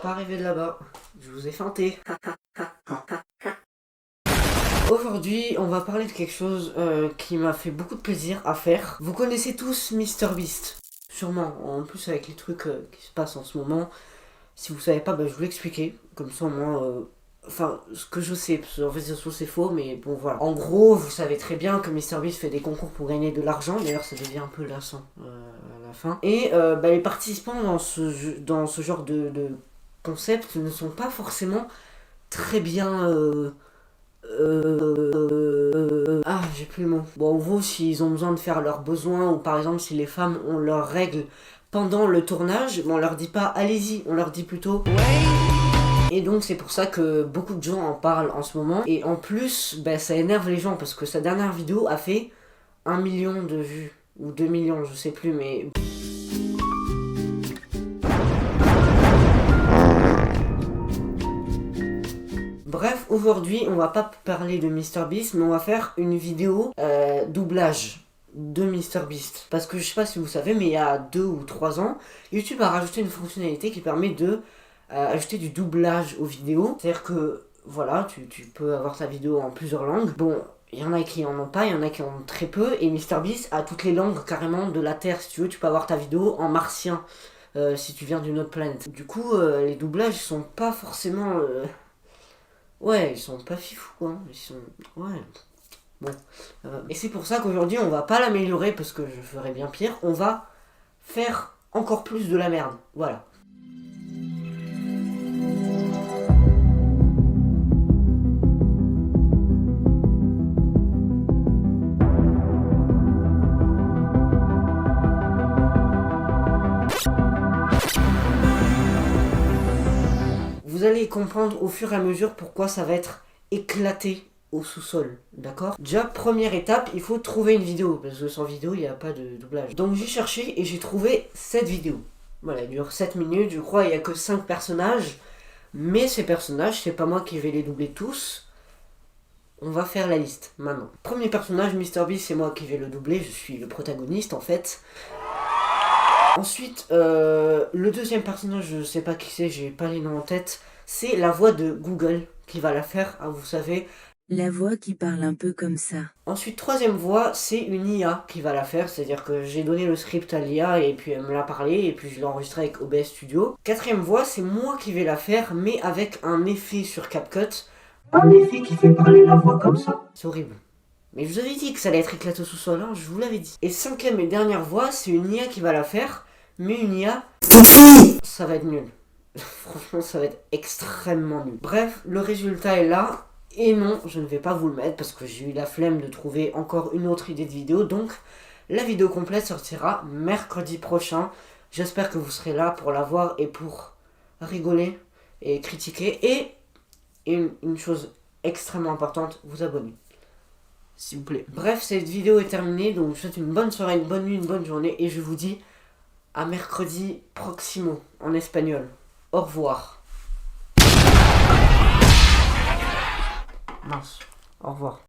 pas arrivé de là-bas. Je vous ai feinté. Aujourd'hui, on va parler de quelque chose qui m'a fait beaucoup de plaisir à faire. Vous connaissez tous MrBeast, sûrement. En plus, avec les trucs qui se passent en ce moment. Si vous savez pas, je vais vous l'expliquer. Comme ça, au moins... Enfin, ce que je sais, parce qu'en fait, c'est faux, mais bon, voilà. En gros, vous savez très bien que MrBeast fait des concours pour gagner de l'argent. D'ailleurs, ça devient un peu lassant à la fin. Et les participants dans ce genre de concept ne sont pas forcément très bien... j'ai plus le mot. Bon, en gros, s'ils ont besoin de faire leurs besoins, ou par exemple, si les femmes ont leurs règles pendant le tournage, on leur dit pas allez-y, on leur dit plutôt ouais. Et donc c'est pour ça que beaucoup de gens en parlent en ce moment. Et en plus, ça énerve les gens parce que sa dernière vidéo a fait 1 million de vues. Ou 2 millions, je sais plus, mais... Bref, aujourd'hui, on va pas parler de MrBeast, mais on va faire une vidéo doublage de MrBeast. Parce que je sais pas si vous savez, mais il y a 2 ou 3 ans, YouTube a rajouté une fonctionnalité qui permet de ajouter du doublage aux vidéos. C'est-à-dire que, voilà, tu peux avoir ta vidéo en plusieurs langues. Bon, il y en a qui en ont pas, il y en a qui en ont très peu, et MrBeast a toutes les langues carrément de la Terre. Si tu veux, tu peux avoir ta vidéo en martien, si tu viens d'une autre planète. Du coup, les doublages sont pas forcément... Ouais, ils sont pas fifous, quoi. Ils sont... Ouais... Bon. Et c'est pour ça qu'aujourd'hui, on va pas l'améliorer, parce que je ferais bien pire. On va faire encore plus de la merde. Voilà. Vous allez comprendre au fur et à mesure pourquoi ça va être éclaté au sous-sol, d'accord? Déjà, première étape, il faut trouver une vidéo, parce que sans vidéo, il n'y a pas de doublage. Donc j'ai cherché et j'ai trouvé cette vidéo. Voilà, elle dure 7 minutes, je crois, il n'y a que 5 personnages. Mais ces personnages, c'est pas moi qui vais les doubler tous. On va faire la liste, maintenant. Premier personnage, MrBeast, c'est moi qui vais le doubler, je suis le protagoniste, en fait. Ensuite, le deuxième personnage, je sais pas qui c'est, j'ai pas les noms en tête. C'est la voix de Google qui va la faire, vous savez. La voix qui parle un peu comme ça. Ensuite, troisième voix, c'est une IA qui va la faire. C'est-à-dire que j'ai donné le script à l'IA et puis elle me l'a parlé et puis je l'ai enregistré avec OBS Studio. Quatrième voix, c'est moi qui vais la faire, mais avec un effet sur CapCut. Un effet qui fait parler la voix comme ça. C'est horrible. Mais je vous avais dit que ça allait être éclaté au sous-sol, hein, je vous l'avais dit. Et cinquième et dernière voix, c'est une IA qui va la faire, mais une IA... Ça va être nul. Franchement, ça va être extrêmement nul. Bref, le résultat est là. Et non, je ne vais pas vous le mettre parce que j'ai eu la flemme de trouver encore une autre idée de vidéo. Donc, la vidéo complète sortira mercredi prochain. J'espère que vous serez là pour la voir et pour rigoler et critiquer. Et une chose extrêmement importante, vous abonner. S'il vous plaît. Bref, cette vidéo est terminée. Donc, je vous souhaite une bonne soirée, une bonne nuit, une bonne journée. Et je vous dis à mercredi proximo en espagnol. Au revoir. Mince. Au revoir.